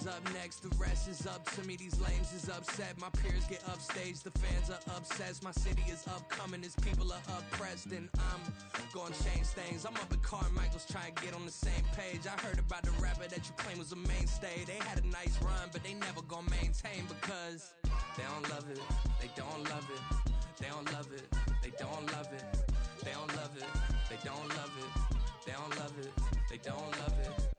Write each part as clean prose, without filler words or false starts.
up next, the rest is up to me. These lames is upset, my peers get upstaged, the fans are obsessed. My city is upcoming, his people are oppressed, and I'm gonna change things. I'm up at Carmichael's trying to get on the same page. I heard about the rapper that you claim was a mainstay. They had a nice run, but they never gonna maintain because they don't love it, they don't love it, they don't love it, they don't love it, they don't love it, they don't love it, they don't love it, they don't love it.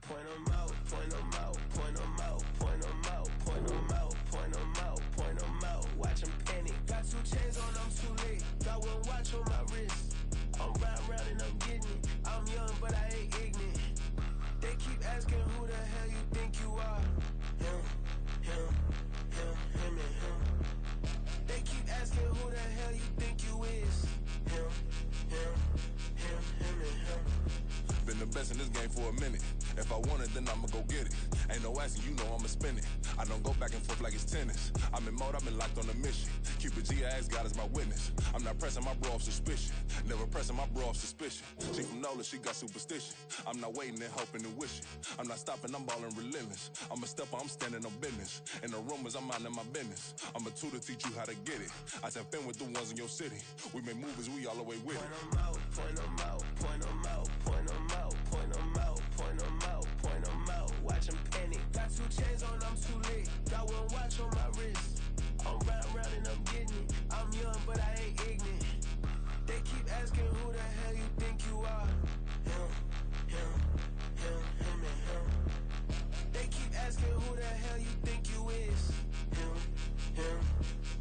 Point 'em out, point 'em out, point 'em out, point 'em out, point 'em out, point 'em out, point 'em out. Watch 'em panic. Got 2 chains on, I'm too late. Got 1 watch on my wrist. I'm riding round and I'm getting it. I'm young, but I ain't ignorant. They keep asking who the hell you think you are. Him, him, him, him, and him. They keep asking who the hell you think you is. Him, him, him, him, and him. Been the best in this game for a minute. If I want it, then I'ma go get it. Ain't no asking, you know I'ma spin it. I don't go back and forth like it's tennis. I'm in mode, I've been locked on a mission. Keep it G, I ask God as my witness. I'm not pressing my bro off suspicion. Never pressing my bro off suspicion. She from Nola, she got superstition. I'm not waiting and hoping and wishing. I'm not stopping, I'm ballin' relentless. I'm a stepper, I'm standing on business. In the rumors, I'm minding my business. I'm a tutor, teach you how to get it. I tap in with the ones in your city. We make movies, we all the way with it. Point 'em out, point 'em out, point 'em out, point 'em out, point 'em out, point 'em out, point 'em out. Watch 'em panic. Got 2 chains on, I'm too late. Got 1 watch on my wrist. I'm riding round and I'm getting it. I'm young, but I ain't ignorant. They keep asking who the hell you think you are. Him, him, him, him, and him. They keep asking who the hell you think you is. Him, him,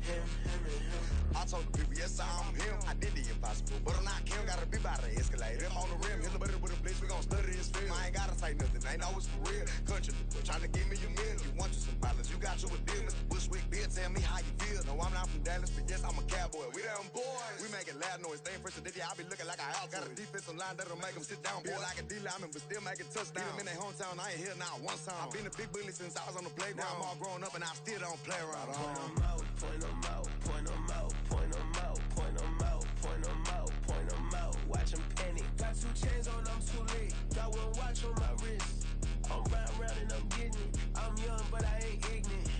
him, him, and him. I told the people, yes, I'm him. I did the impossible, but I'm not Kim. Gotta be by the escalator. I'm on the rim, hit the butter with a blitz. We gon' study this film. I ain't gotta say nothing, ain't know it's for real. Country people tryna give me a meal. You want you some violence, you got you a deal. Mr. Bushwick, Bill, tell me how you feel. No, I'm not from Dallas, but yes, I'm a cowboy. We them boys. We making loud noise. Staying fresh to this, I be looking like a house. Got a defensive line that'll make them sit down. Feel like a D-lineman, but still making touchdowns. Beat them in their hometown, I ain't here now one time. I've been a big bully since I was on the playground. I'm all grown up and I still don't play around. Point 'em out, point 'em out, point 'em out, point 'em out, point 'em out, point 'em out, point 'em out. Watch 'em panic. Got 2 chains on, I'm too late. Got 1 watch on my wrist. I'm riding round and I'm getting it. I'm young, but I ain't ignorant.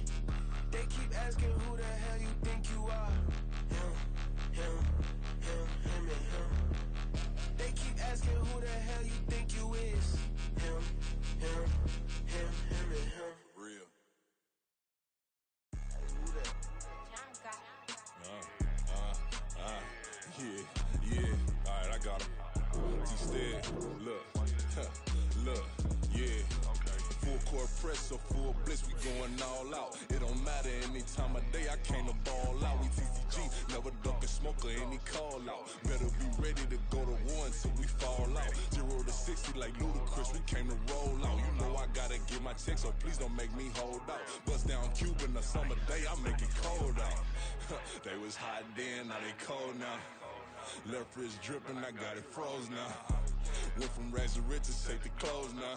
They keep asking who the hell you think you are. Him, him, him, him, and him. They keep asking who the hell you think you is. Him, him, him, him, and him. Real. Hey, who that? Yeah. Alright, I got him. T-Stead, look, look, yeah. Full court press, so full blitz, we going all out. It don't matter any time of day, I came to ball out. We TCG, never duck a smoker, any call out. Better be ready to go to war until we fall out. 0 to 60 like Ludacris, we came to roll out. You know I gotta get my check, so please don't make me hold out. Bust down Cuban a summer day, I make it cold out. They was hot then, now they cold now. Left wrist dripping, I got it froze now. Went from rags to riches, take the clothes now.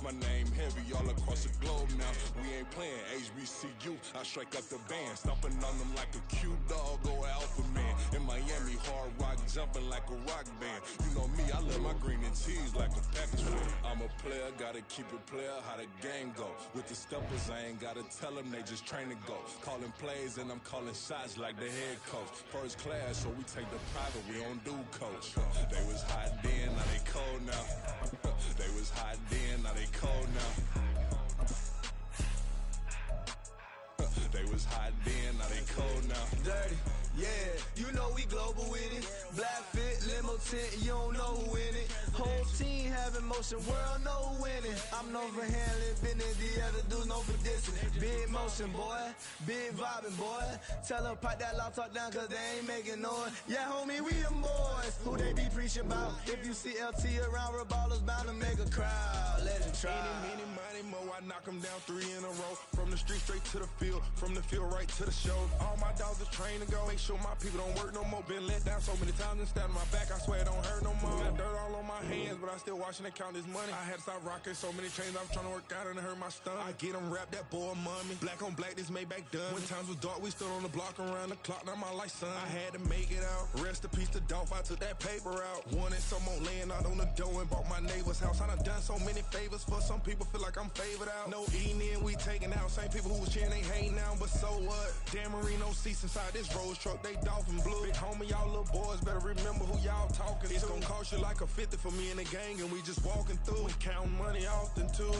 My name heavy all across the globe now. We ain't playing HBCU, I strike up the band. Stomping on them like a cute dog or alpha man. In Miami, hard rock jumping like a rock band. You know me, I love my green and cheese like a package fan. I'm a player, gotta keep it player, how the game go. With the steppers, I ain't gotta tell them, they just train to go. Calling plays and I'm calling shots like the head coach. First class, so we take the private, we don't do coach. They was hot then, now they cold now. They was hot then, now they cold now. They was hot then, now they cold now. Dirty, yeah, you know we global with it. Black fit, limo tint, you don't know who in it. Whole team having motion, world know who winning. I'm known for handling business, the other dudes known for dissing. Big motion, boy, big vibing, boy. Tell them pipe that loud talk down, cause they ain't making noise. Yeah, homie, we them boys, who they be preaching about. If you see LT around, Reballo's bound to make a crowd. Let it try. Many, mighty mo, I knock them down 3 in a row. From the street straight to the field, from the field right to the show. All my dogs are trained to go, make sure my people don't work no more. Been let down so many times and stand on my back, I swear it don't hurt no more. Got dirt all on my hands, but I still watching and count this money. I had to stop rocking so many chains, I was trying to work out and it hurt my stomach. I get them rap, that boy mommy. Black on black, this Maybach done. When times was dark, we stood on the block around the clock, now my life son. I had to make it out. Rest in peace to Dolph, I took took that paper out. Wanted some more land out on the dough and bought my neighbor's house. I done so many favors for some people, feel like I'm favored out. No eating in, we taking out. Same people who was cheering, they hating now, but so what? Dan Marino seats inside this Rolls truck, they dolphin blue. Big homie, y'all little boys better remember who y'all talking to. It's gonna cost you like a 50 for me and the gang, and we just walking through. We counting money often too.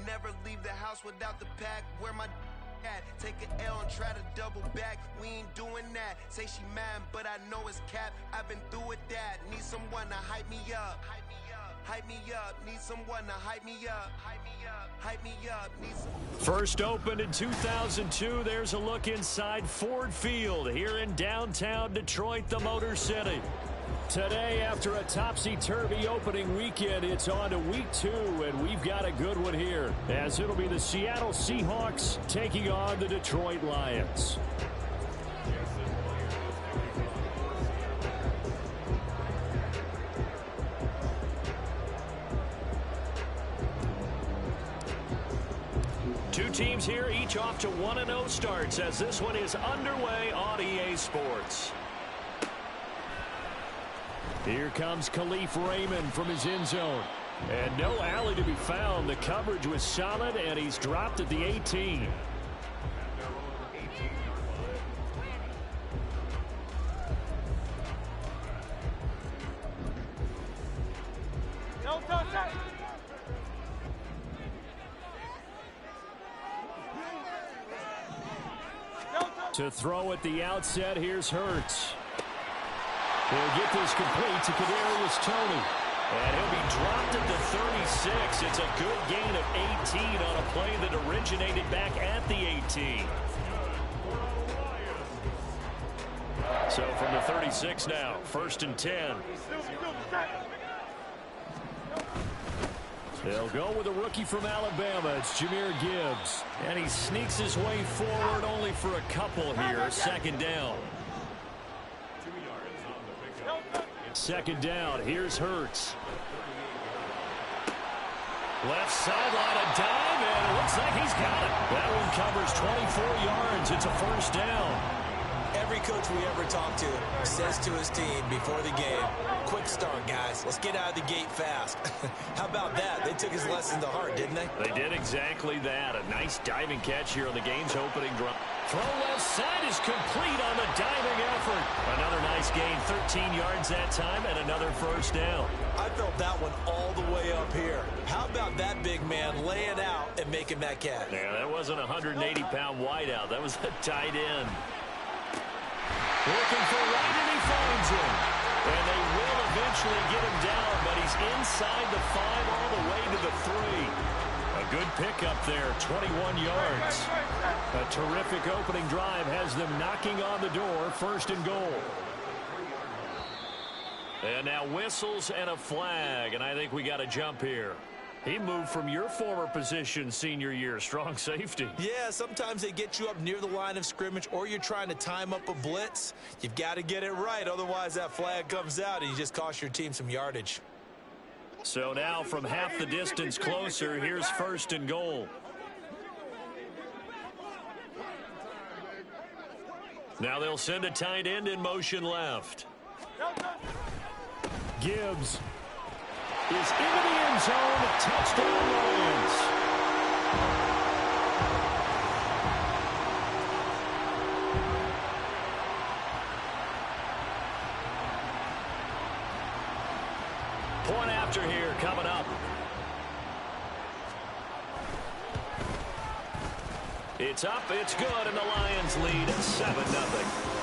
Never leave the house without the pack. Where my at? Take an L and try to double back. We ain't doing that. Say she mad, but I know it's cap. I've been through with that. Need someone to hype me up. Hype me up. Need someone to hype me up. Hype me up. Need some. First opened in 2002. There's a look inside Ford Field here in downtown Detroit, the Motor City. Today, after a topsy-turvy opening weekend, it's on to week 2, and we've got a good one here, as it'll be the Seattle Seahawks taking on the Detroit Lions. Two teams here, each off to 1-0 starts, as this one is underway on EA Sports. Here comes Khalif Raymond from his end zone. And no alley to be found. The coverage was solid, and he's dropped at the 18. To throw at the outset, here's Hurts. He'll get this complete to Kadarius Toney. And he'll be dropped at the 36. It's a good gain of 18 on a play that originated back at the 18. So from the 36 now, 1st and 10. They'll go with a rookie from Alabama. It's Jahmyr Gibbs. And he sneaks his way forward only for a couple here. 2nd down. 2nd down. Here's Hurts. Left sideline, a dive, and it looks like he's got it. That one covers 24 yards. It's a 1st down. Every coach we ever talk to says to his team before the game, quick start, guys. Let's get out of the gate fast. How about that? They took his lesson to heart, didn't they? They did exactly that. A nice diving catch here on the game's opening drive. Throw left side is complete on the diving effort. Another nice gain, 13 yards that time, and another 1st down. I felt that one all the way up here. How about that big man laying out and making that catch? Yeah, that wasn't a 180-pound wideout. That was a tight end. Looking for right, and he finds him. And they will eventually get him down, but he's inside the 5 all the way to the 3. A good pickup there, 21 yards. A terrific opening drive has them knocking on the door, 1st and goal. And now whistles and a flag, and I think we got a jump here. He moved from your former position senior year, strong safety. Yeah, sometimes they get you up near the line of scrimmage, or you're trying to time up a blitz. You've got to get it right, otherwise that flag comes out and you just cost your team some yardage. So now from half the distance closer, here's 1st and goal. Now they'll send a tight end in motion left. Gibbs is into the end zone. Touchdown, Lions. Point after here coming up. It's up, it's good, and the Lions lead 7-0.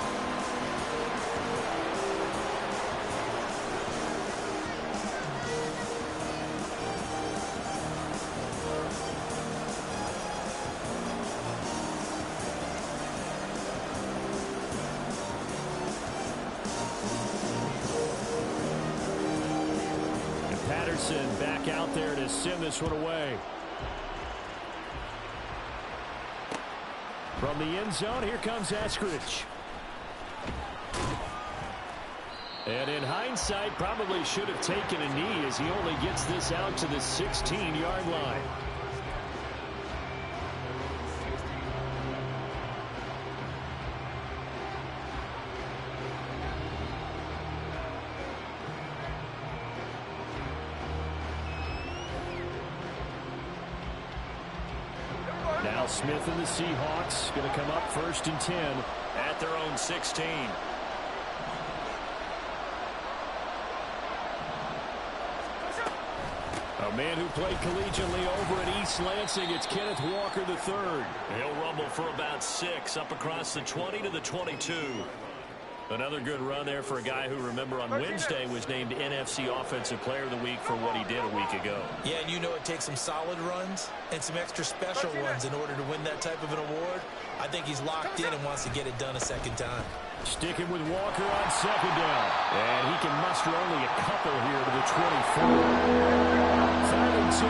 Back out there to send this one away. From the end zone, here comes Eskridge. And in hindsight, probably should have taken a knee as he only gets this out to the 16-yard line. Now Smith and the Seahawks going to come up 1st and 10 at their own 16. A man who played collegiately over at East Lansing, it's Kenneth Walker III. He'll rumble for about 6 up across the 20 to the 22. Another good run there for a guy who, remember, on Wednesday was named NFC Offensive Player of the Week for what he did a week ago. Yeah, and you know it takes some solid runs and some extra special ones in order to win that type of an award. I think he's locked in and wants to get it done a second time. Sticking with Walker on 2nd down. And he can muster only a couple here to the 24. 3rd and 2.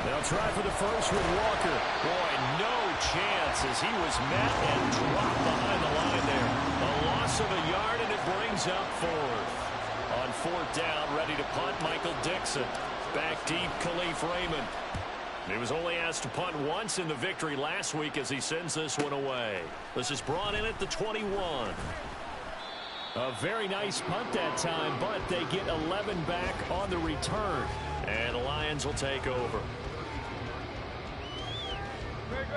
They'll try for the first with Walker. Boy, no chance as he was met and dropped behind the line there. A loss of a yard, and it brings up 4th. On 4th down, ready to punt, Michael Dixon. Back deep, Khalif Raymond. He was only asked to punt once in the victory last week as he sends this one away. This is brought in at the 21. A very nice punt that time, but they get 11 back on the return. And the Lions will take over.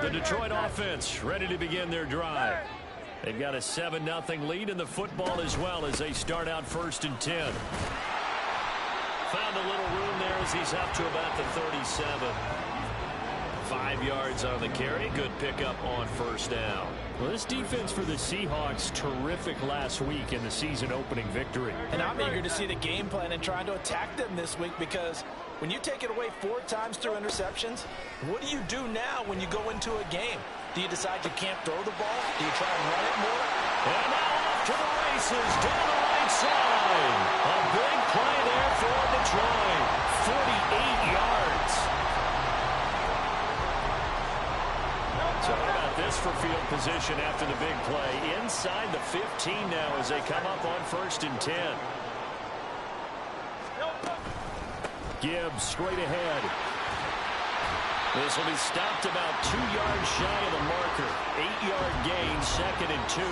The Detroit offense ready to begin their drive. They've got a 7-0 lead in the football as well as they start out 1st and 10. Found a little room there as he's up to about the 37. 5 5 yards on the carry. Good pickup on first down. Well, this defense for the Seahawks, terrific last week in the season-opening victory. And I'm eager to see the game plan and trying to attack them this week, because when you take it away 4 times through interceptions, what do you do now when you go into a game? Do you decide you can't throw the ball? Do you try and run it more? And now off to the races down the right side. A big play there for Detroit. 48 yards. So how about this for field position after the big play? Inside the 15 now as they come up on 1st and 10. Gibbs straight ahead. This will be stopped about 2 yards shy of the marker. 8-yard gain, 2nd and 2.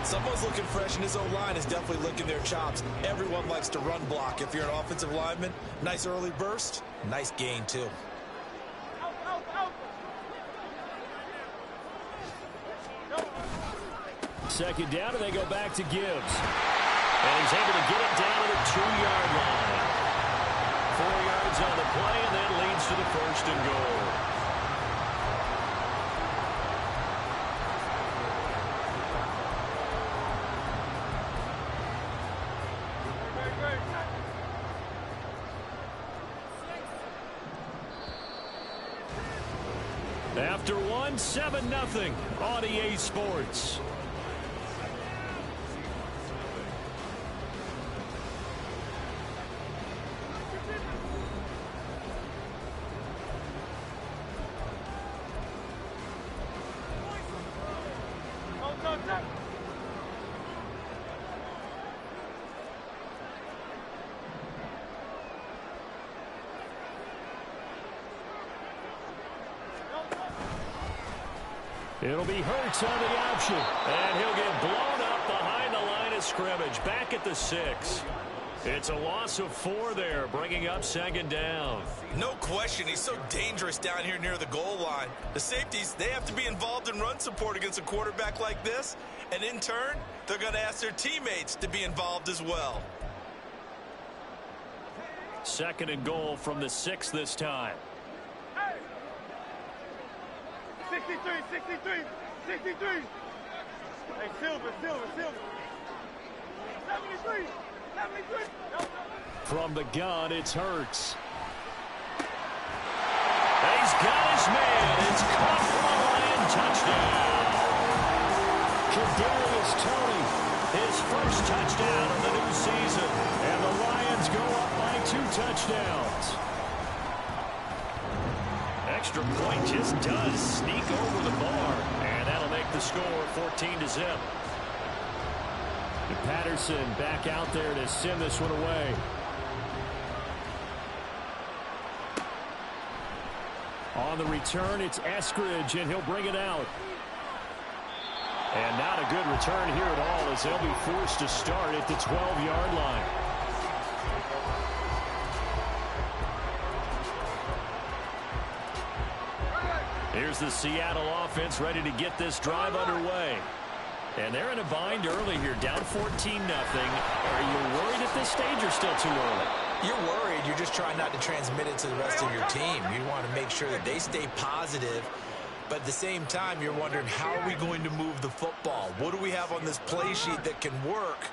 Someone's looking fresh, and his O-line is definitely licking their chops. Everyone likes to run block. If you're an offensive lineman, nice early burst, nice gain too. Second down, and they go back to Gibbs. And he's able to get it down to the 2-yard line. 4 yards on the play, and that leads to the 1st and goal. After one, 7-0 on EA Sports. It'll be Hurts on the option, and he'll get blown up behind the line of scrimmage, back at the 6. It's a loss of 4 there, bringing up 2nd down. No question, he's so dangerous down here near the goal line. The safeties, they have to be involved in run support against a quarterback like this, and in turn, they're going to ask their teammates to be involved as well. 2nd and goal from the 6 this time. 63. Hey, Silver. 73. From the gun, it's Hurts. He's got his man. It's caught for a Lion touchdown. Kadarius Toney, his first touchdown of the new season. And the Lions go up by 2 touchdowns. Extra point just does sneak over the bar, and that'll make the score 14-0. And Patterson back out there to send this one away. On the return, it's Eskridge, and he'll bring it out. And not a good return here at all, as they'll be forced to start at the 12-yard line. Here's the Seattle offense ready to get this drive underway. And they're in a bind early here, down 14-0. Are you worried at this stage or still too early? You're worried. You're just trying not to transmit it to the rest of your team. You want to make sure that they stay positive. But at the same time, you're wondering, how are we going to move the football? What do we have on this play sheet that can work?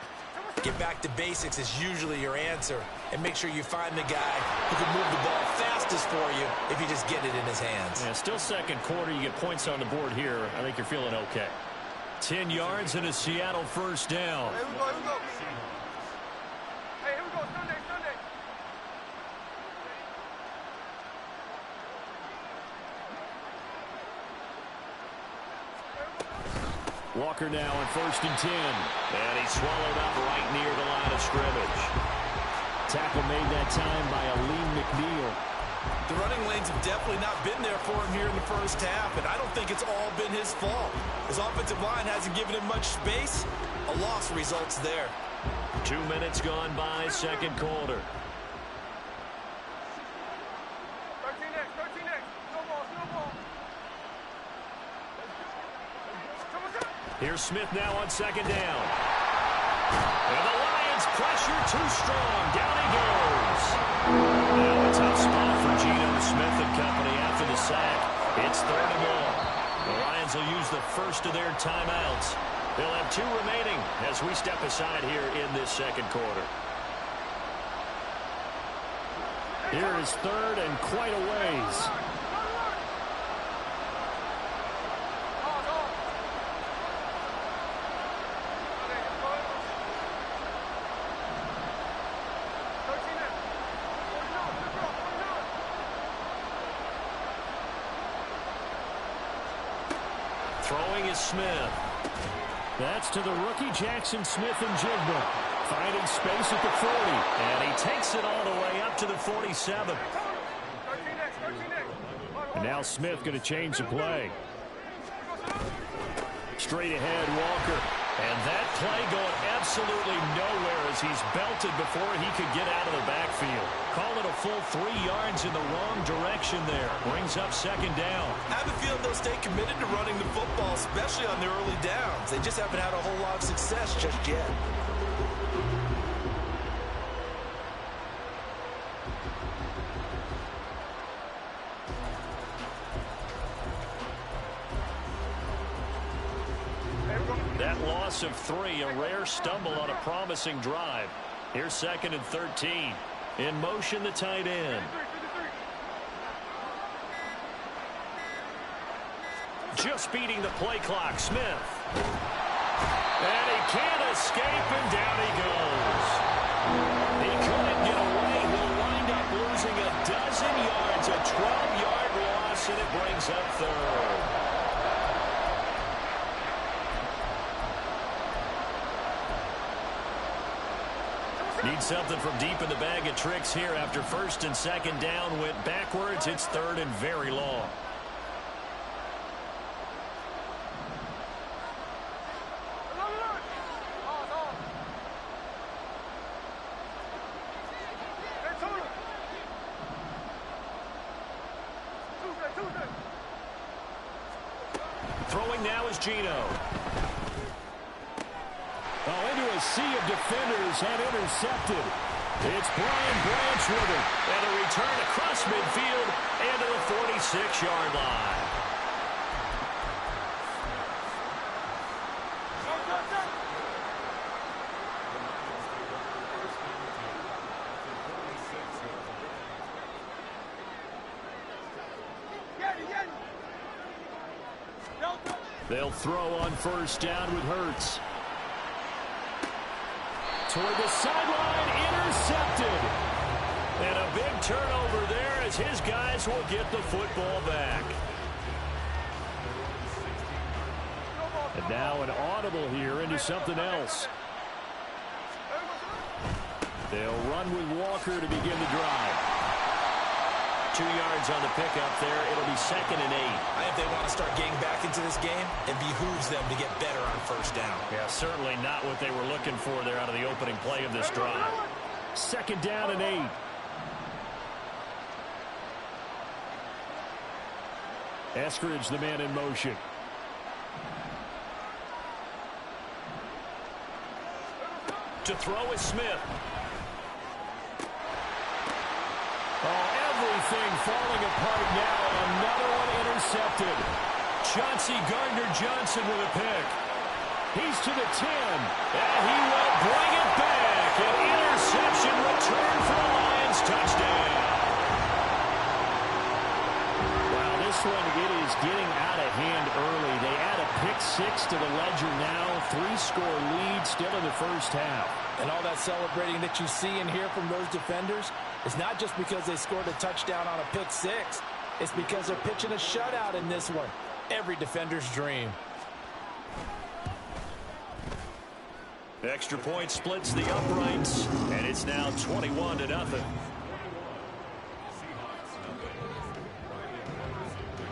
Get back to basics is usually your answer. And make sure you find the guy who can move the ball fastest for you if you just get it in his hands. Yeah, still second quarter. You get points on the board here. I think you're feeling okay. 10 yards and a Seattle first down. Here we go. Hey, here we go. Sunday. Walker now on 1st and 10. And he's swallowed up right near the line of scrimmage. Tackle made that time by Aleem McNeil. The running lanes have definitely not been there for him here in the first half, and I don't think it's all been his fault. His offensive line hasn't given him much space. A loss results there. 2 minutes gone by, second quarter. 13 next. No ball. Here's Smith now on 2nd down. And the Lions pressure too strong. Down he goes. Now a tough spot for Geno Smith and company after the sack. It's 3rd and long. The Lions will use the first of their timeouts. They'll have 2 remaining as we step aside here in this second quarter. Here is 3rd and quite a ways. Throwing is Smith. That's to the rookie Jackson Smith-Njigba. Finding space at the 40. And he takes it all the way up to the 47. And now Smith going to change the play. Straight ahead, Walker. And that play going absolutely nowhere as he's belted before he could get out of the backfield. Call it a full 3 yards in the wrong direction there. Brings up 2nd down. I have a feeling they'll stay committed to running the football, especially on their early downs. They just haven't had a whole lot of success just yet. That loss of 3, a rare stumble on a promising drive. Here's 2nd and 13. In motion, the tight end. Just beating the play clock, Smith. And he can't escape, and down he goes. He couldn't get away. He'll wind up losing a dozen yards, a 12-yard loss, and it brings up 3rd. Need something from deep in the bag of tricks here after 1st and 2nd down went backwards. It's 3rd and very long. Throwing now is Geno. Oh, into a sea of defenders and intercepted. It's Brian Branch with it. And a return across midfield and to the 46-yard line. They'll throw on 1st down with Hurts. Toward the sideline, intercepted. And a big turnover there as his guys will get the football back. And now an audible here into something else. They'll run with Walker to begin the drive. 2 yards on the pickup there. It'll be 2nd and 8. I think they want to start getting back into this game. It behooves them to get better on 1st down. Yeah, certainly not what they were looking for there out of the opening play of this drive. 2nd down and 8. Eskridge, the man in motion. To throw is Smith. Oh, everything falling apart now. Another one intercepted. Chauncey Gardner-Johnson with a pick. He's to the 10. And he will bring it back. An interception return for the Lions. Touchdown. Wow, this one, it is getting out of hand early. They add a pick-6 to the ledger now. 3-score lead still in the 1st half. And all that celebrating that you see and hear from those defenders is not just because they scored a touchdown on a pick-6. It's because they're pitching a shutout in this one. Every defender's dream. Extra point splits the uprights, and it's now 21-0.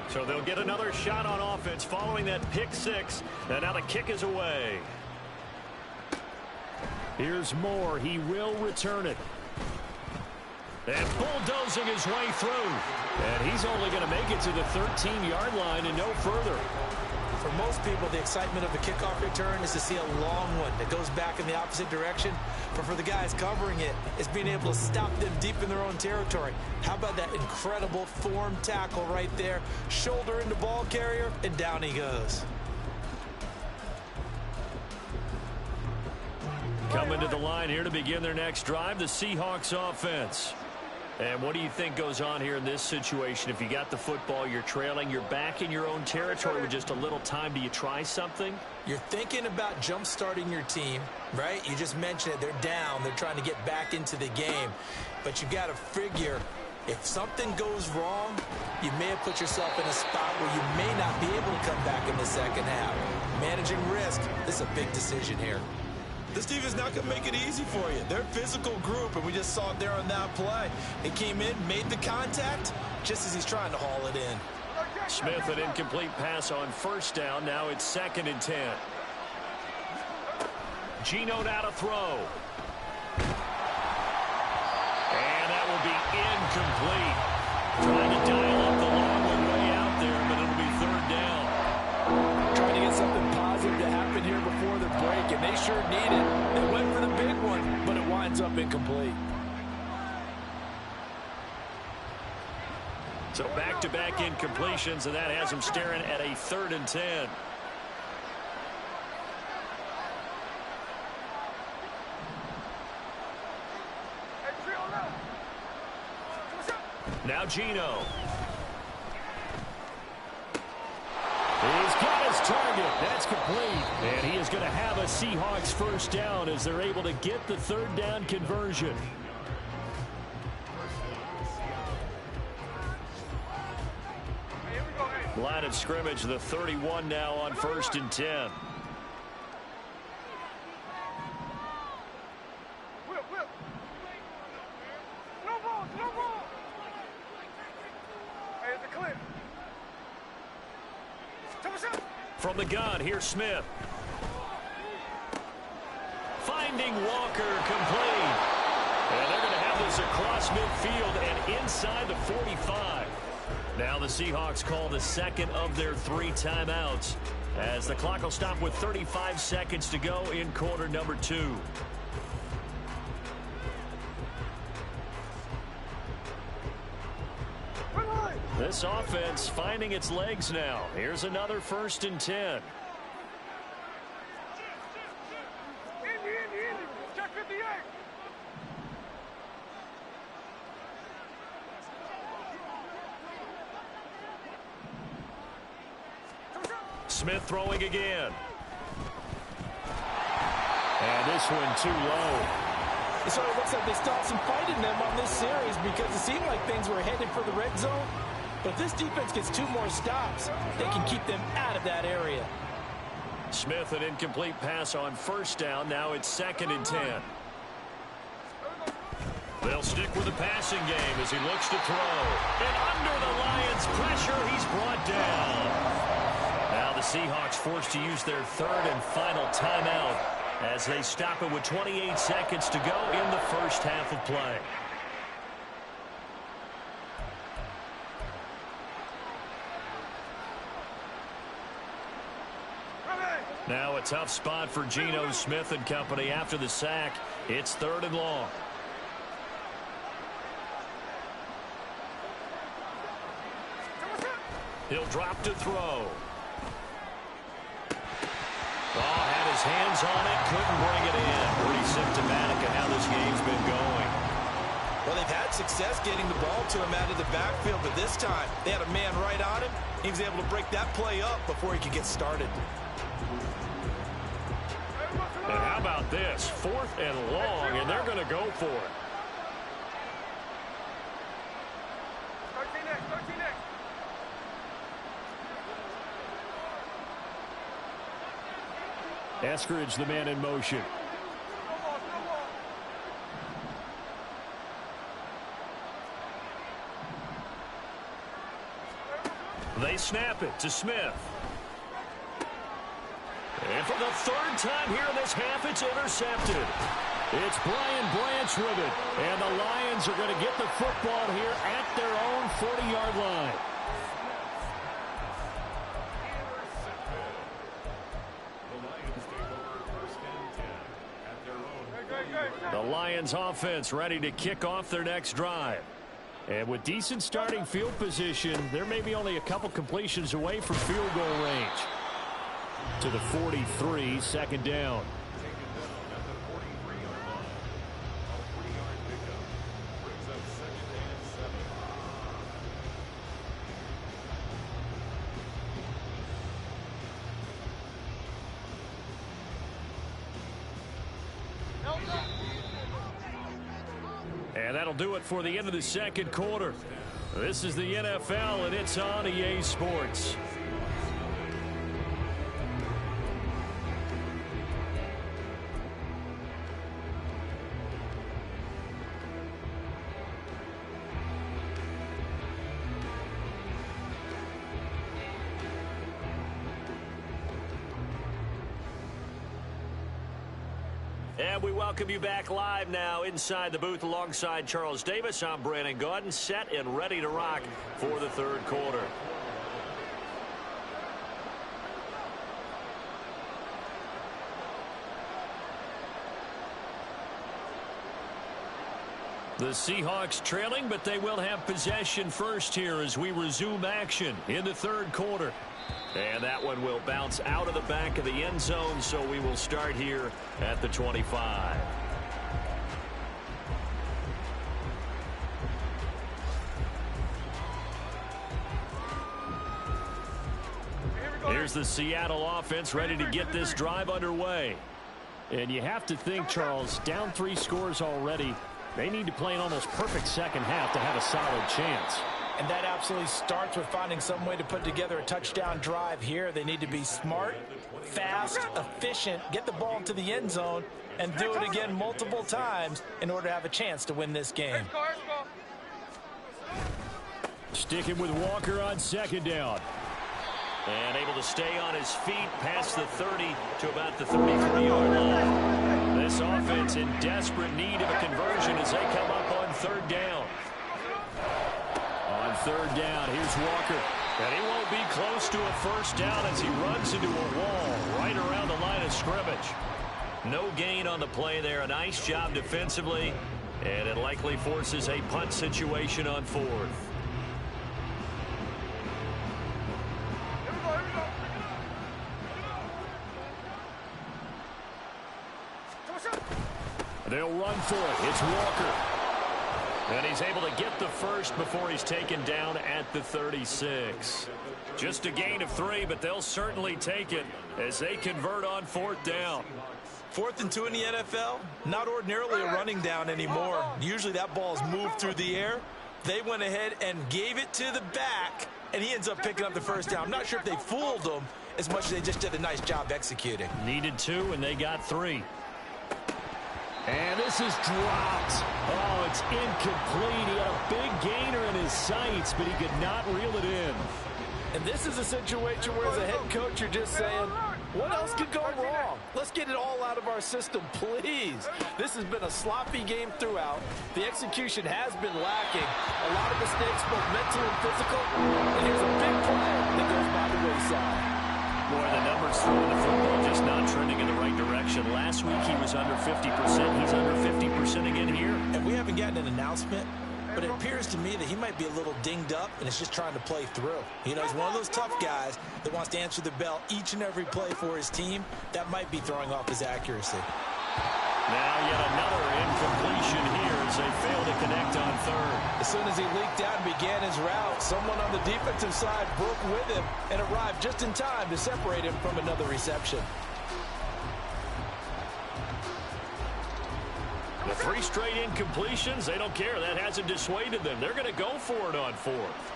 So they'll get another shot on offense following that pick-6, and now the kick is away. Here's Moore. He will return it. And bulldozing his way through. And he's only going to make it to the 13-yard line and no further. For most people, the excitement of a kickoff return is to see a long one that goes back in the opposite direction. But for the guys covering it, it's being able to stop them deep in their own territory. How about that incredible form tackle right there? Shoulder into ball carrier, and down he goes. Coming to the line here to begin their next drive, the Seahawks offense. And what do you think goes on here in this situation? If you got the football, you're trailing, you're back in your own territory with just a little time. Do you try something? You're thinking about jump-starting your team, right? You just mentioned it. They're down. They're trying to get back into the game. But you got to figure, if something goes wrong, you may have put yourself in a spot where you may not be able to come back in the second half. Managing risk, this is a big decision here. This defense not going to make it easy for you. They're a physical group, and we just saw it there on that play. He came in, made the contact, just as he's trying to haul it in. Smith, an incomplete pass on first down. Now it's 2nd and 10. Geno now to throw. And that will be incomplete. Trying to dial up the long one way out there, but it'll be 3rd down. Trying to get something positive to happen here before the break, and they sure need it. They went for the big one, but it winds up incomplete. So back-to-back incompletions, and that has them staring at a 3rd and 10. Now Geno. He's got his target. That's complete. And he is going to have a Seahawks 1st down as they're able to get the 3rd down conversion. Line of scrimmage, the 31 now on 1st and 10. From the gun, here's Smith. Finding Walker, complete. And they're going to have this across midfield and inside the 45. Now the Seahawks call the 2nd of their 3 timeouts as the clock will stop with 35 seconds to go in quarter number 2. This offense finding its legs now. Here's another 1st and 10. Check 58. Smith throwing again. And this one too low. So it looks like they stopped some fight in them on this series because it seemed like things were headed for the red zone. But if this defense gets 2 more stops, they can keep them out of that area. Smith, an incomplete pass on 1st down. Now it's 2nd and 10. They'll stick with the passing game as he looks to throw. And under the Lions' pressure, he's brought down. Now the Seahawks forced to use their 3rd and final timeout as they stop it with 28 seconds to go in the 1st half of play. Now a tough spot for Geno Smith and company after the sack. It's 3rd and long. He'll drop to throw. Had his hands on it, couldn't bring it in. Pretty symptomatic of how this game's been going. Well, they've had success getting the ball to him out of the backfield, but this time they had a man right on him. He was able to break that play up before he could get started. And how about this? 4th and long, and they're going to go for it. 13 next, 13 next. Eskridge, the man in motion. They snap it to Smith. And for the 3rd time here in this half, it's intercepted. It's Brian Branch with it. And the Lions are going to get the football here at their own 40-yard line. Lions offense ready to kick off their next drive. And with decent starting field position, they're maybe only a couple completions away from field goal range. To the 43, second down. And that'll do it for the end of the second quarter. This is the NFL, and it's on EA Sports. And we welcome you back live now inside the booth alongside Charles Davis. I'm Brandon Gaudin, set and ready to rock for the third quarter. The Seahawks trailing, but they will have possession first here as we resume action in the third quarter. And that one will bounce out of the back of the end zone, so we will start here at the 25. Here's the Seattle offense ready to get this drive underway. And you have to think, Charles, down 3 scores already. They need to play an almost perfect second half to have a solid chance. And that absolutely starts with finding some way to put together a touchdown drive here. They need to be smart, fast, efficient, get the ball into the end zone, and do it again multiple times in order to have a chance to win this game. Sticking with Walker on second down. And able to stay on his feet past the 30 to about the 33-yard line. This offense in desperate need of a conversion as they come up on third down. On third down, here's Walker. And he won't be close to a first down as he runs into a wall right around the line of scrimmage. No gain on the play there. A nice job defensively. And it likely forces a punt situation on fourth. They'll run for it. It's Walker. And he's able to get the first before he's taken down at the 36. Just a gain of 3, but they'll certainly take it as they convert on fourth down. 4th and 2 in the NFL, not ordinarily a running down anymore. Usually that ball is moved through the air. They went ahead and gave it to the back, and he ends up picking up the first down. I'm not sure if they fooled him as much as they just did a nice job executing. Needed 2, and they got 3. And this is dropped. Oh, it's incomplete. He had a big gainer in his sights, but he could not reel it in. And this is a situation where as a head coach, you're just saying, what else could go wrong? Let's get it all out of our system, please. This has been a sloppy game throughout. The execution has been lacking. A lot of mistakes, both mental and physical. And here's a big play that goes by the wayside. Boy, the numbers throwing the football just not trending in the right direction. Last week he was under 50%. He's under 50% again here. And we haven't gotten an announcement, but it appears to me that he might be a little dinged up and is just trying to play through. You know, he's one of those tough guys that wants to answer the bell each and every play for his team. That might be throwing off his accuracy. Now yet another incompletion here as they fail to connect on third. As soon as he leaked out and began his route, someone on the defensive side broke with him and arrived just in time to separate him from another reception. The 3 straight incompletions, they don't care. That hasn't dissuaded them. They're going to go for it on fourth.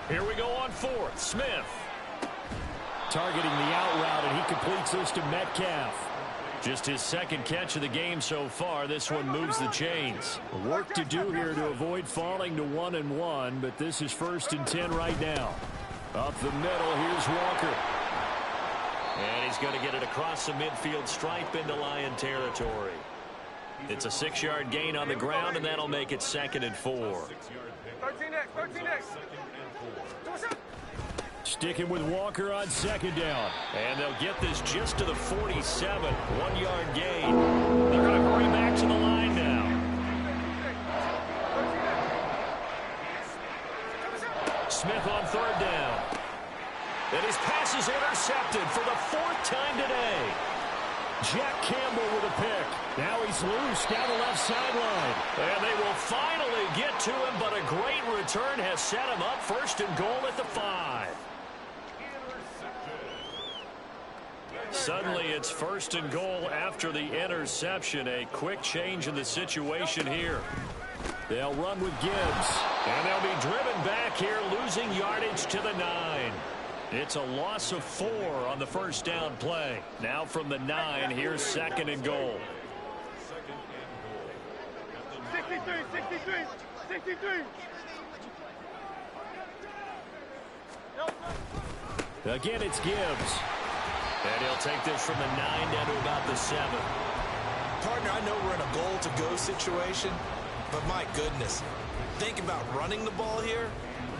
Here we go on fourth. Smith targeting the out route, and he completes this to Metcalf. Just his second catch of the game so far. This one moves the chains. Work to do here to avoid falling to 1-1, but this is 1st and 10 right now. Up the middle, here's Walker. And he's going to get it across the midfield stripe into Lion territory. It's a 6-yard gain on the ground, and that'll make it 2nd and 4. 13X. Sticking with Walker on second down. And they'll get this just to the 47. 1-yard gain. They're going to hurry back to the line now. Smith on third down. And his pass is intercepted for the 4th time today. Jack Campbell with a pick. Now he's loose down the left sideline. And they will finally get to him, but a great return has set him up 1st and goal at the 5. Suddenly it's 1st and goal after the interception. A quick change in the situation here. They'll run with Gibbs. And they'll be driven back here, losing yardage to the 9. It's a loss of 4 on the 1st down play. Now from the 9, here's 2nd and goal. 63, 63, 63. Again, it's Gibbs. And he'll take this from the 9 down to about the 7. Partner, I know we're in a goal-to-go situation, but my goodness, think about running the ball here.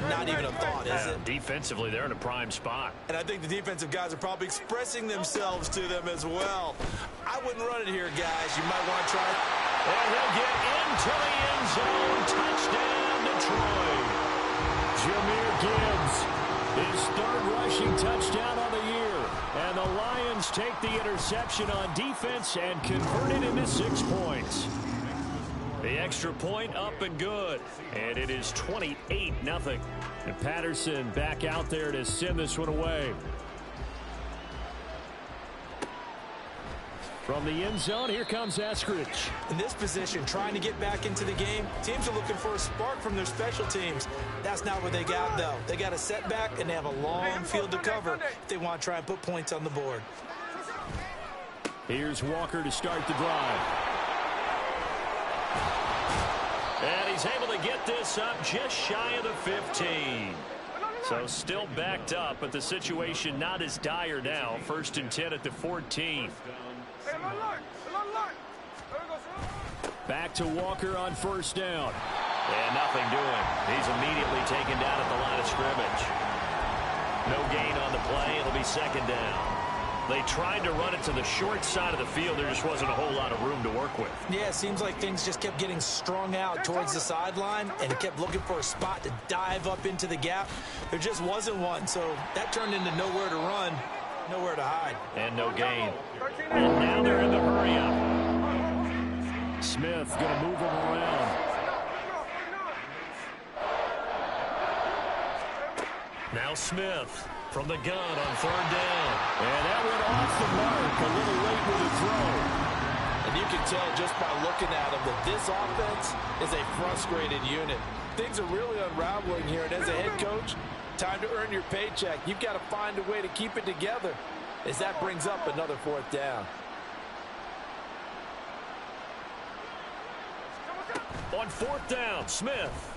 Not even a thought, is it? Defensively, they're in a prime spot. And I think the defensive guys are probably expressing themselves to them as well. I wouldn't run it here, guys. You might want to try it. And he'll get into the end zone. Touchdown, Detroit. Jahmyr Gibbs, his 3rd rushing touchdown on the year. And the Lions take the interception on defense and convert it into 6 points. The extra point up and good. And it is 28-0. And Patterson back out there to send this one away. From the end zone, here comes Eskridge. In this position, trying to get back into the game, teams are looking for a spark from their special teams. That's not what they got, though. They got a setback, and they have a long field to cover if they want to try and put points on the board. Here's Walker to start the drive. And he's able to get this up just shy of the 15. So still backed up, but the situation not as dire now. 1st and 10 at the 14. Back to Walker on 1st down. And nothing doing. He's immediately taken down at the line of scrimmage. No gain on the play. It'll be 2nd down. They tried to run it to the short side of the field. There just wasn't a whole lot of room to work with. Yeah, it seems like things just kept getting strung out towards the sideline, and it kept looking for a spot to dive up into the gap. There just wasn't one, so that turned into nowhere to run, nowhere to hide. And no gain. And now they're in the hurry-up. Smith going to move him around. Now Smith from the gun on 3rd down. And that went off the mark. A little late with the throw. And you can tell just by looking at him that this offense is a frustrated unit. Things are really unraveling here. And as a head coach, time to earn your paycheck. You've got to find a way to keep it together as that brings up another 4th down. On 4th down, Smith.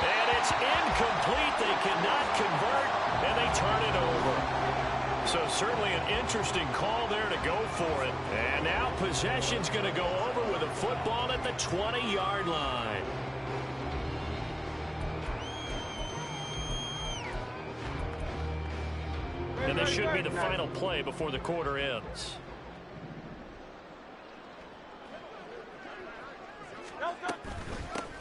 And it's incomplete. They cannot convert, and they turn it over. So certainly an interesting call there to go for it. And now possession's going to go over with a football at the 20-yard line. And this should be the final play before the quarter ends.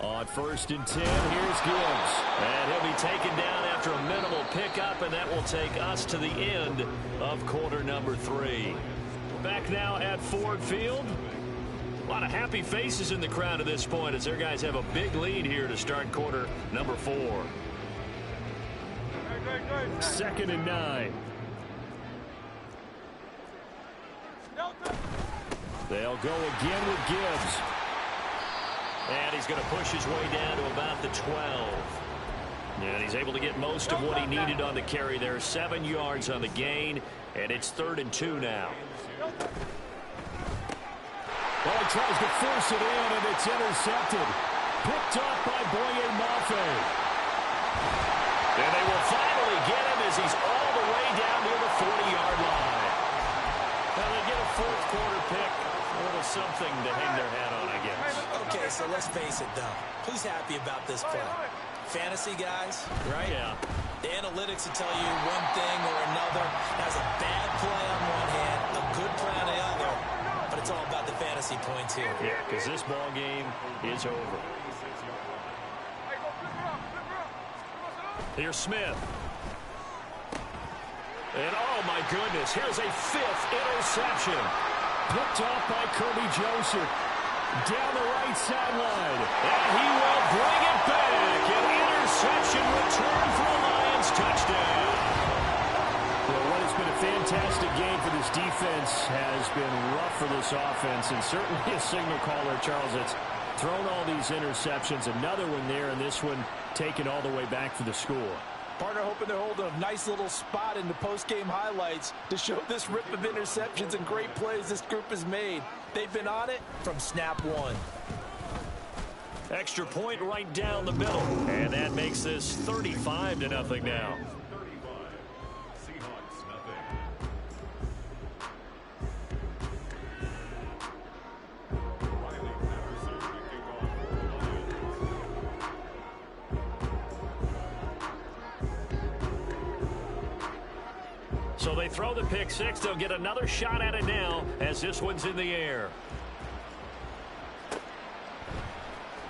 On 1st and 10, here's Gibbs. And he'll be taken down after a minimal pickup, and that will take us to the end of quarter number 3. Back now at Ford Field. A lot of happy faces in the crowd at this point as their guys have a big lead here to start quarter number 4. 2nd and 9. They'll go again with Gibbs. And he's going to push his way down to about the 12. And he's able to get most of what he needed on the carry there. 7 yards on the gain, and it's 3rd and 2 now. Well, he tries to force it in, and it's intercepted. Picked up by Boye Mafe. And they will finally get him as he's all the way down near the 40-yard line. Now they get a 4th quarter pick. A little something to hang their hat on, I guess. Okay, so let's face it, though. Who's happy about this play? fantasy guys, right? Yeah. The analytics will tell you one thing or another. Has a bad play on one hand, a good play on the other, but it's all about the fantasy points here. Yeah, because this ball game is over. Here's Smith. And, oh, my goodness, here's a 5th interception. Picked off by Kirby Joseph. Down the right sideline. And he will bring it back. An interception return for a Lions touchdown. Well, what has been a fantastic game for this defense has been rough for this offense. And certainly a signal caller, Charles, that's thrown all these interceptions. Another one there, and this one taken all the way back for the score. Partner hoping to hold a nice little spot in the post-game highlights to show this rip of interceptions and great plays this group has made. They've been on it from snap one. Extra point right down the middle. And that makes this 35-0 now. So they throw the pick six. They'll get another shot at it now as this one's in the air.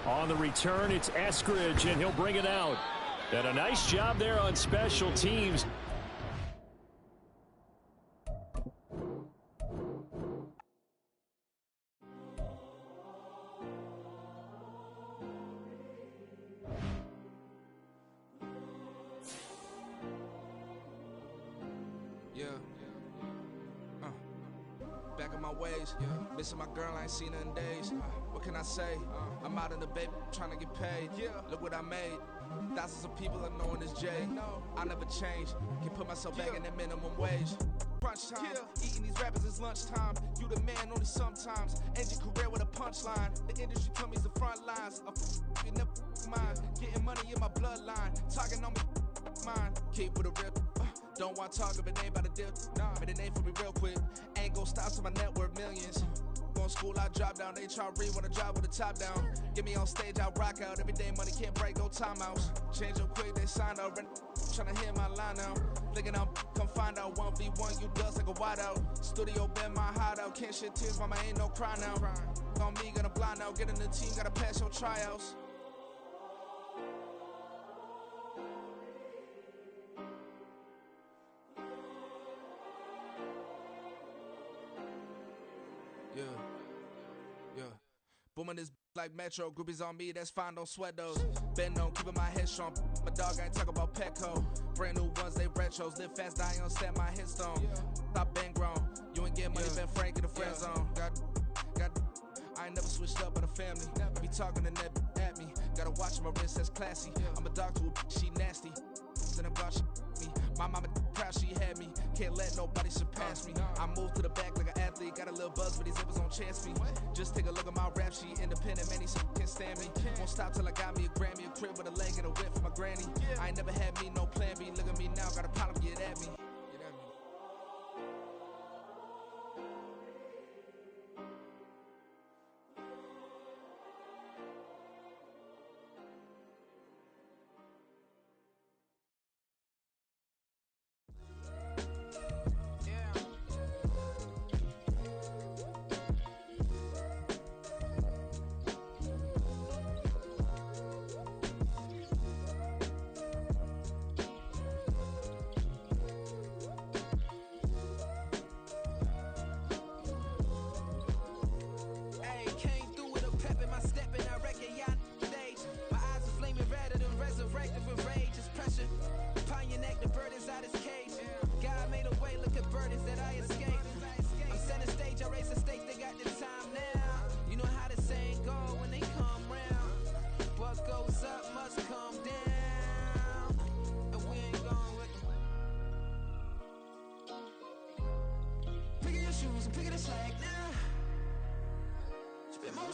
On the return, it's Eskridge, and he'll bring it out. And a nice job there on special teams. Back in my ways, missing my girl, I ain't seen her in days. What can I say? I'm out in the baby, trying to get paid. Look what I made. Thousands of people are knowing this J. I never change. Can put myself back in that minimum wage. Crunch time, eating these rappers is lunchtime. You the man only sometimes. End your career with a punchline. The industry told me it's the front lines. You never mind. Getting money in my bloodline. Talking on me, mine. Keep with a rip. Don't want to talk if it ain't about a dip. But it ain't for me real quick. Ain't gon' stop till my net worth millions. Going school, I drop down. They try to read when I drive with the top down. Get me on stage, I rock out. Every day money can't break, no timeouts. Change up quick, they signed up. Tryna hit my line now. Thinking I'm come find out 1v1, you dust like a wideout. Studio been my hideout. Can't shed tears, mama ain't no cry now. On me, gonna blind out. Get in the team, gotta pass your tryouts. Booming this like Metro, groupies on me, that's fine, don't sweat those. Been on, keeping my head strong. My dog ain't talk about Petco. Brand new ones, they retros. Live fast, die on set, my headstone. Stop been grown. You ain't getting money, been Frank in the friend zone. I ain't never switched up on the family. Be talking to that at me. Gotta watch my wrist, that's classy. I'm a dog to a she nasty. Then I'm God, me. My mama proud she had me. Can't let nobody surpass me. I move to the back like an athlete. Got a little buzz, but these zippers don't chance me. Just take a look at my rap sheet. Independent, man, these can't stand me. Won't stop till I got me a Grammy, a crib with a leg and a whip for my granny. I ain't never had me no plan B. Look at me now, got a problem, get at me.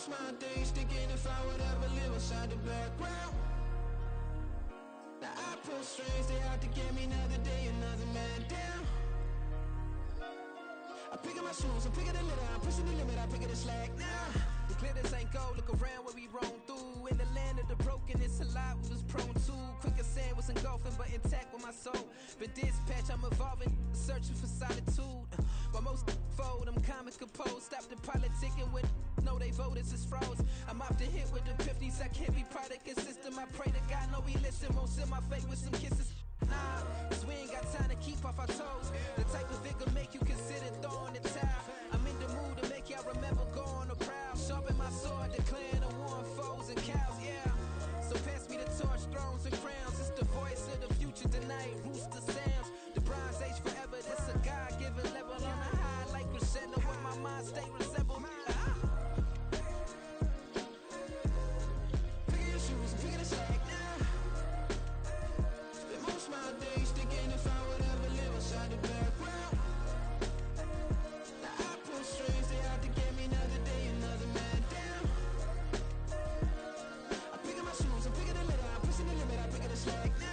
My days thinking if I would ever live inside the background. Now I pull strings, they out to get me another day, another man down. I pick up my shoes, I'm picking the litter, I'm pushing the limit, I pick up the slack now. The Clear this ain't gold, look around where we roam through. In the land of the broken, it's a lot we was prone to. Quicker sand was engulfing, but intact with my soul. But dispatch, I'm evolving, searching for solitude. While most fold, I'm comic composed. Stop the politicking when know they voters is froze. I'm off the hit with the 50s, I can't be product and system. I pray to God, no, he listen, won't seal my fate with some kisses. Nah, cause we ain't got time to keep off our toes. The type of vigor make you consider throwing the towel. I'm in the mood to make y'all remember going to proud. Sharpen my sword, declaring the war on foes and cows, yeah. So pass me the torch, thrones and crowns. It's the voice of the future tonight, rooster sounds. The Bronze Age forever, this a God-given level on a high like crescendo. What my mind state resemble. Pick your shoes and pick the slack now. Spend most of my days thinking if I would ever live inside the background. Now I pull strings, they out to get me another day, another man down. I'm picking my shoes, I'm picking the litter, I'm pushing the limit, I'm picking the slack now.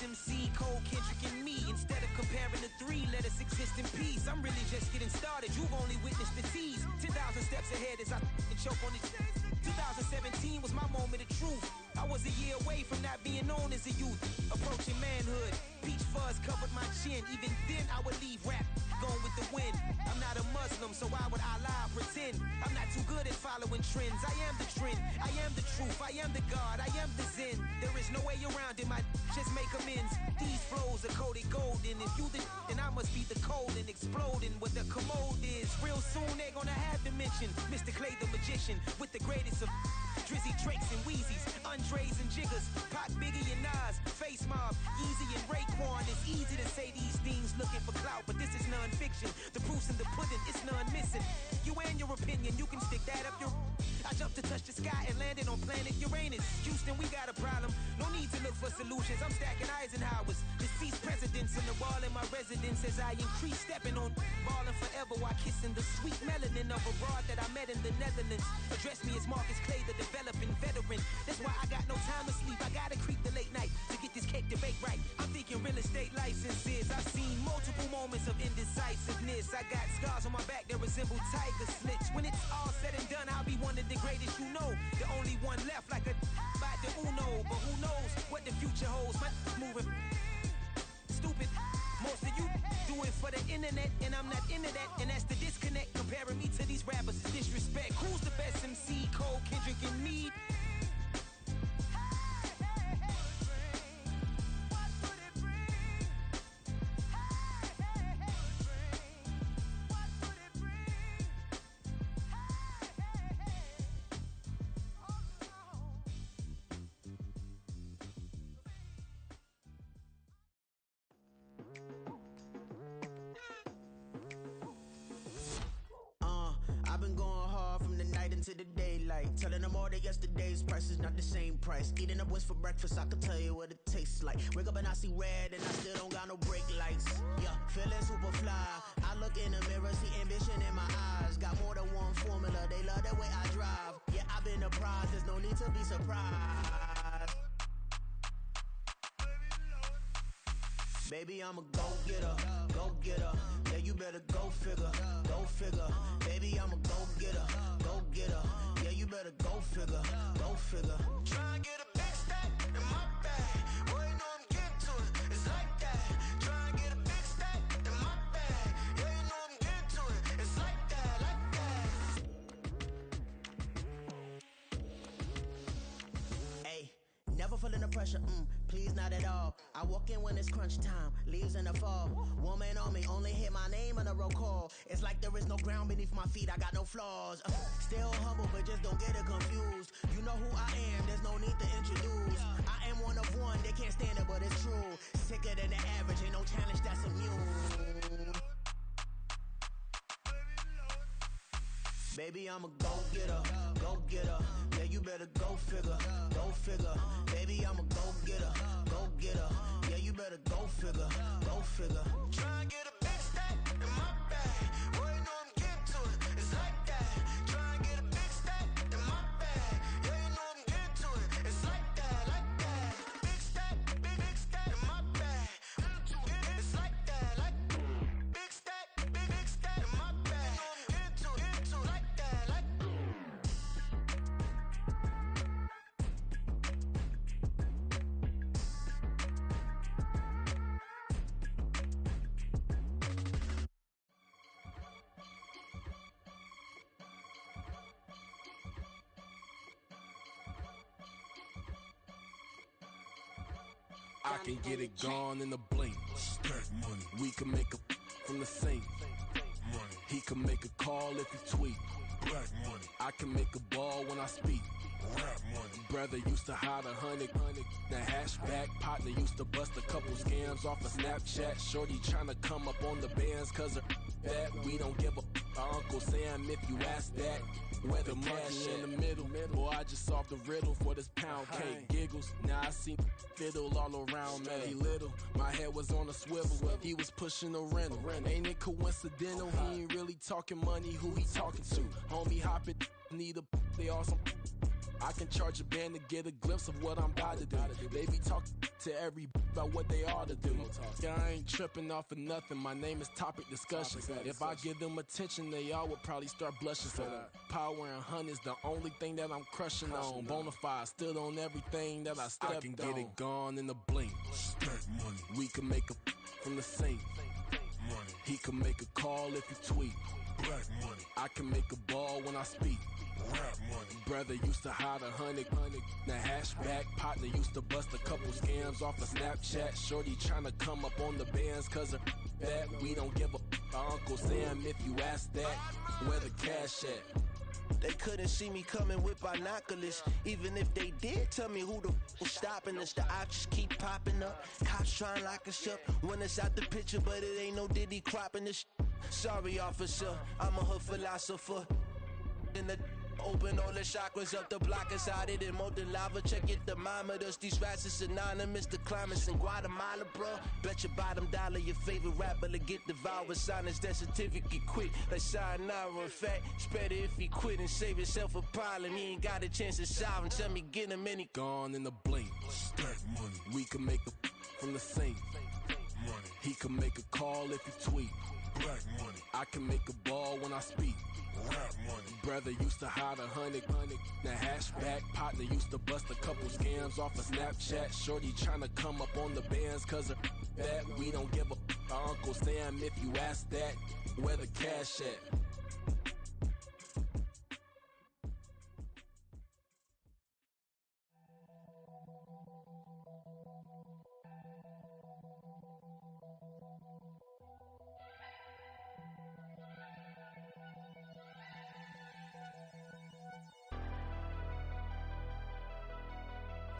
MC, Cole, Kendrick, and me. Instead of comparing the three, let us exist in peace. I'm really just getting started. You've only witnessed the tease. 10,000 steps ahead as I choke on it. 2017 was my moment of truth. I was a year away from not being known as a youth. Approaching manhood. Peach fuzz covered my chin. Even then, I would leave rap going with the wind. I'm not a Muslim, so why would Allah pretend? I'm not too good at following trends. I am the trend. I am the truth. I am the God. I am the Zen. There is no way around it. My just make amends. These flows are coated golden. If you the then I must be the cold and exploding what the commode is. Real soon they gonna have to mention Mr. Clay the magician with the greatest of Drizzy, Drakes, and Wheezies, Andres and Jiggers, Pac, Biggie, and Nas, Face Mob, Easy and Raekwon. It's easy to say these things looking for clout, but this is non-fiction. The proof's in the pudding, it's none missing. You and your opinion, you can stick that up your... I jumped to touch the sky and landed on planet Uranus. Houston, we got a problem. No need to look for solutions. I'm stacking Eisenhowers. Deceased presidents in the wall in my residence as I increase stepping on ballin' forever while kissing the sweet melanin of a broad that I met in the Netherlands. Address me as Marcus Clay, the developing veteran. That's why I got no time to sleep. I gotta creep the late night to get this cake to bake right. I'm thinking real estate licenses. I've seen multiple moments of indecisiveness. I got scars on my back that resemble tiger slits. When it's all said and done, I'll be one of the greatest you know. The only one left like a by the Uno. But who knows what the future holds. My moving stupid. Most of you do it for the internet, and I'm not into that. And that's the disconnect. Comparing me to these rappers is disrespect. Who's the best MC? Cole, Kendrick, and me? I've been going hard from the night into the daylight, telling them all that yesterday's price is not the same price. Eating up wings for breakfast, I can tell you what it tastes like. Wake up and I see red and I still don't got no brake lights. Yeah, feeling super fly. I look in the mirror, see ambition in my eyes. Got more than one formula, they love the way I drive. Yeah, I've been the prize, there's no need to be surprised. Baby, I'm a go-getter, go-getter. Yeah, you better go figure, go figure. Baby, I'm a go-getter, go-getter. Yeah, you better go figure, go figure. Try and get a big stack in my bag. Boy, you know I'm getting to it, it's like that. Try and get a big stack in my bag. Yeah, you know I'm getting to it, it's like that, like that. Hey, never feeling the pressure, please not at all. I walk in when it's crunch time, leaves in the fall. Woman on me, only hit my name on a roll call. It's like there is no ground beneath my feet, I got no flaws. Still humble, but just don't get it confused. You know who I am, there's no need to introduce. I am one of one, they can't stand it, but it's true. Sicker than the average, ain't no challenge that's immune. Baby, I'm a go-getter, go-getter. Yeah, you better go figure, go figure. Baby, I'm a go-getter, go-getter. Yeah, you better go figure, go figure. Try and get a big stack in my bag. Boy, you know I'm getting to it. It's like that. Try and get a big stack in my bag. Yeah, you know I'm getting to it. It's like that, like that. Big stack, big stack in my bag. It's like that, like big stack in my bag. You know I'm getting to it, like that, like. I can get it gone in a blink. Stack money. We can make a from the sink. Money. He can make a call if he tweet. Black money. I can make a ball when I speak. Rap money. Brother used to hide 100. The hashback partner used to bust a couple scams off of Snapchat. Shorty tryna come up on the bands cause her bad. We don't give a Uncle Sam if you ask that. Where the money in the middle. Boy, I just solved the riddle for this pound cake. Giggles, now I see fiddle all around me. He little, my head was on a swivel. He was pushing a rental. Ain't it coincidental? He ain't really talking money. Who he talking to? Homie hopping, need a they awesome. I can charge a band to get a glimpse of what I'm about to do. They be talking to every about what they ought to do. Yeah, I ain't tripping off of nothing. My name is Topic Discussion. If I give them attention, they all would probably start blushing. So power and hunt is the only thing that I'm crushing on. Bonafide stood on everything that I stepped on. I can get it gone in a blink. Stack money. We can make a from the sink. Money. He can make a call if he tweet. Black money. I can make a ball when I speak. Rap money. Brother used to hide 100. The hashback partner used to bust a couple scams off of Snapchat. Shorty tryna come up on the bands cause of that. We don't give a Uncle Sam if you ask that. Where the cash at? They couldn't see me coming with binoculars. Even if they did, tell me who the was stopping us. The options keep popping up. Cops trying to lock us up when it's out the picture, but it ain't no Diddy cropping this. Sorry, officer, I'm a hood philosopher. In the open all the chakras up the block inside it and molten lava. Check your thermometers. These rats is anonymous. The climate's in Guatemala, bro. Bet your bottom dollar your favorite rapper to get devoured. Sign his death certificate quick. Like sayonara. In fact, it's better if he quit and save himself a problem. He ain't got a chance to solve him. Tell me get him any gone in a blink. Stack money. We can make a from the sink. Money. He can make a call if he tweet. Black money. I can make a ball when I speak. Rap money. Brother used to hide 100. The hashback partner used to bust a couple scams off of Snapchat. Shorty tryna come up on the bands cause of that. We don't give a Uncle Sam if you ask that. Where the cash at?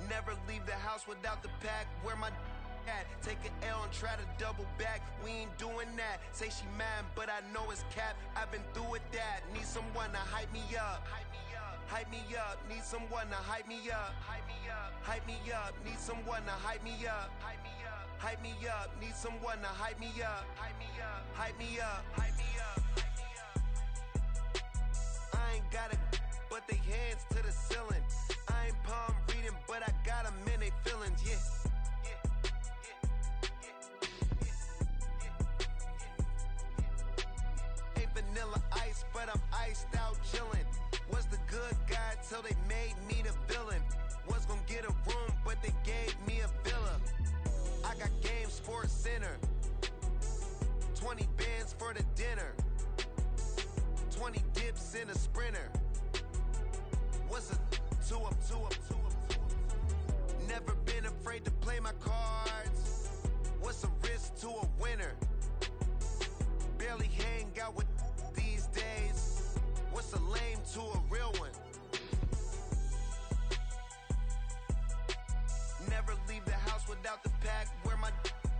Never leave the house without the pack. Where my at? Take an L and try to double back. We ain't doing that. Say she mad, but I know it's cap. I've been through with that. Need someone to hype me up. Hype me up. Need someone to hype me up. Hype me up. Need someone to hype me up. Hype me up. Need someone to hype me up. Hype me up. I ain't got it, but they hands to the ceiling. I ain't palm reading, but I got them in they feelings, yeah. Ain't vanilla ice, but I'm iced out chillin'. Was the good guy till they made me the villain. Was gonna get a room, but they gave me a villa. I got game Sports Center. 20 bands for the dinner. 20 dips in a Sprinter. What's a two up? Never been afraid to play my cards. What's a risk to a winner? Barely hang out with these days. What's a lame to a real one? Never leave the house without the pack. Where my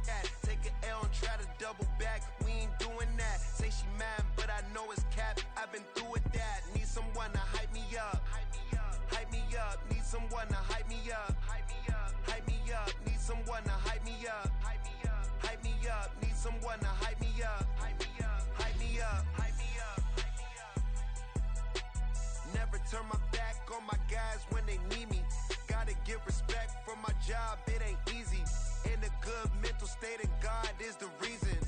at? Take an L and try to double back. We ain't doing that. Say she mad, but I know it's cap. I've been through with that. Need someone to hype me up. Hype me up, hype me up, hype me up, hype me up. Never turn my back on my guys when they need me. Gotta give respect for my job, it ain't easy. In a good mental state and God is the reason.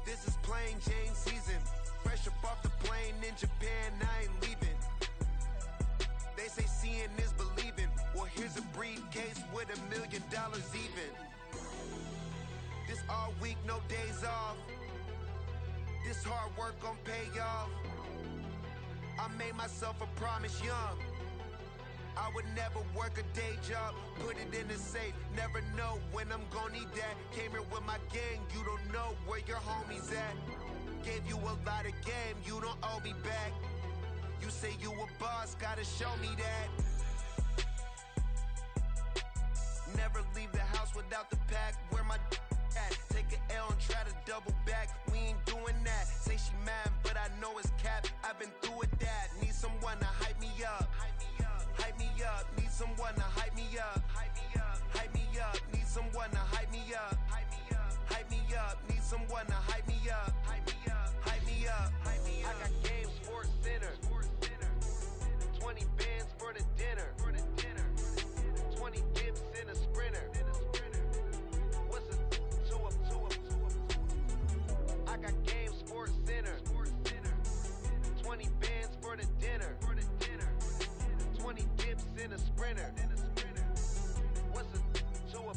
This is plain Jane season. Fresh up off the plane in Japan, I ain't leaving. They say seeing is believing. Well, here's a briefcase with $1 million even. This all week, no days off. This hard work gon' pay off. I made myself a promise young. I would never work a day job, put it in the safe. Never know when I'm gon' need that. Came here with my gang, you don't know where your homies at. Gave you a lot of game, you don't owe me back. You say you a boss, gotta show me that. Never leave the house without the pack. Where my at? Take an L and try to double back. We ain't doing that. Say she mad, but I know it's cap. I've been through with that. Need someone to hype me up. Hype me up. Hype me up. Need someone to hype me up. Hype me up. Hype me up. Need someone to hype me up. Hype me up. Hype me up. Need someone to hype me up. Hype me up. Hype me up. Hype me up. I got Game Sports Center. 20 bands for the dinner. 20 dips in a sprinter. What's a 2 up? I got Game Sports Center. 20 bands for the dinner. 20 dips in a sprinter. What's a 2 up?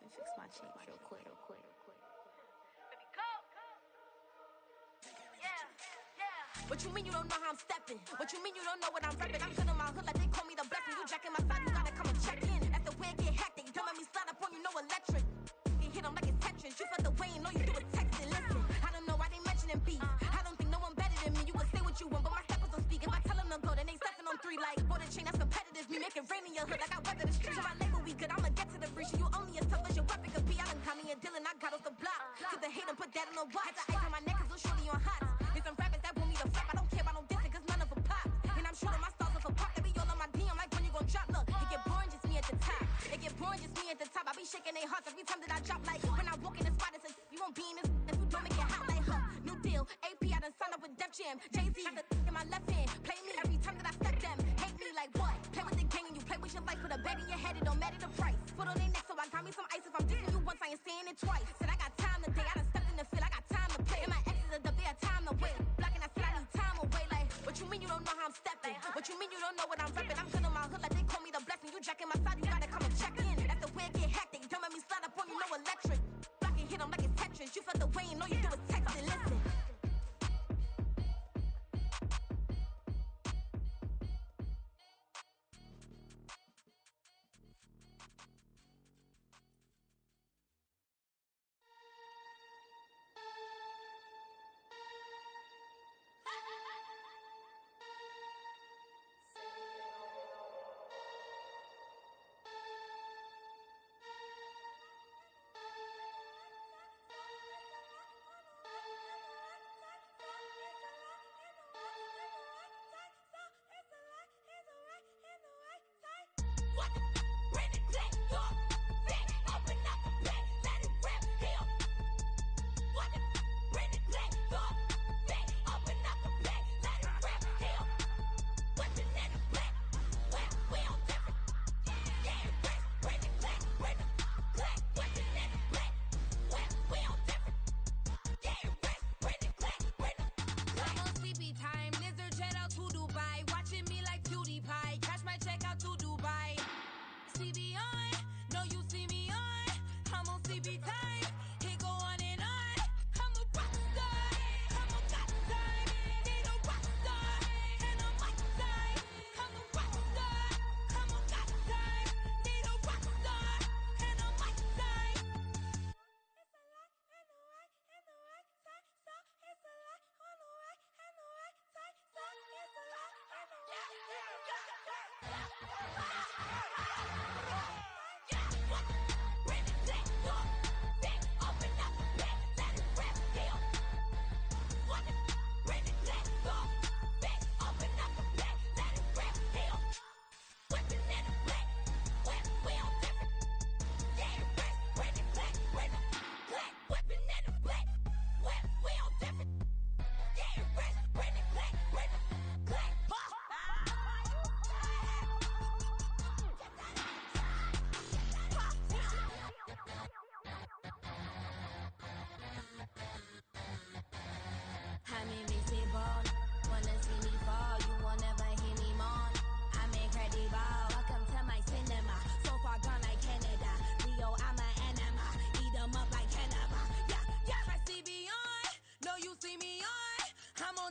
Fix my change real quick. What you mean you don't know how I'm stepping? What you mean you don't know what I'm repping? I'm good in my hood like they call me the blessing. You jacking my side, you gotta come and check in. That's the way it get hectic. Don't let me slide up on you, no electric. You hit them like it's Tetris. You felt the way and all you do is text it. Listen, I don't know why they mentioning beef. I don't think no one better than me. You can say what you want, but my steppers don't speak. If I tell them to go, then they stepping on 3 like border chain. That's competitive. Me make it rain in your hood like I weather the street. So my label we good. I'ma get to the breach. You only as tough as your weapon could be. I done caught me a deal and I got off the block. Cause the hate and put that on the watch. Had the ice on my neck cause little shorty on hot. There's some rappers that want me to flap. I don't care about no dissing cause none of them pop. And I'm shooting my stars off a pop. They be all on my DM like when you gon' drop. Look, it get boring just me at the top. It get boring just me at the top. I be shaking their hearts every time that I drop. Like when I walk in the spot, it's a you won't be in this if you don't make it hot like new deal. AP, I done signed up with Def Jam. Jay-Z got the in my left hand. Play me every time that I step them. Hate me like what? Play with the gang and you play with your life. Put a bag in your head, it don't matter the price. Put on their neck so I got me some ice. If I'm dissing you once, I ain't saying it twice. Said I got time today. I done stepped in the field. I got time to play. And my exes are up there, time to wait. Blocking, I said I need time away. Like what you mean you don't know how I'm stepping? What you mean you don't know what I'm repping? I'm good in my hood like they call me the blessing. You jacking my side, you gotta come and check in. That's the way it get hectic. Don't let me slide up on you, no electric. Blocking, hit them like it's Tetris. You felt the way and all you do is text it. Listen.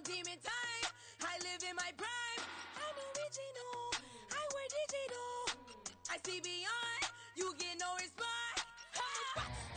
demon time. I live in my prime. I'm original. I wear digital. I see beyond. You get no response. Ha!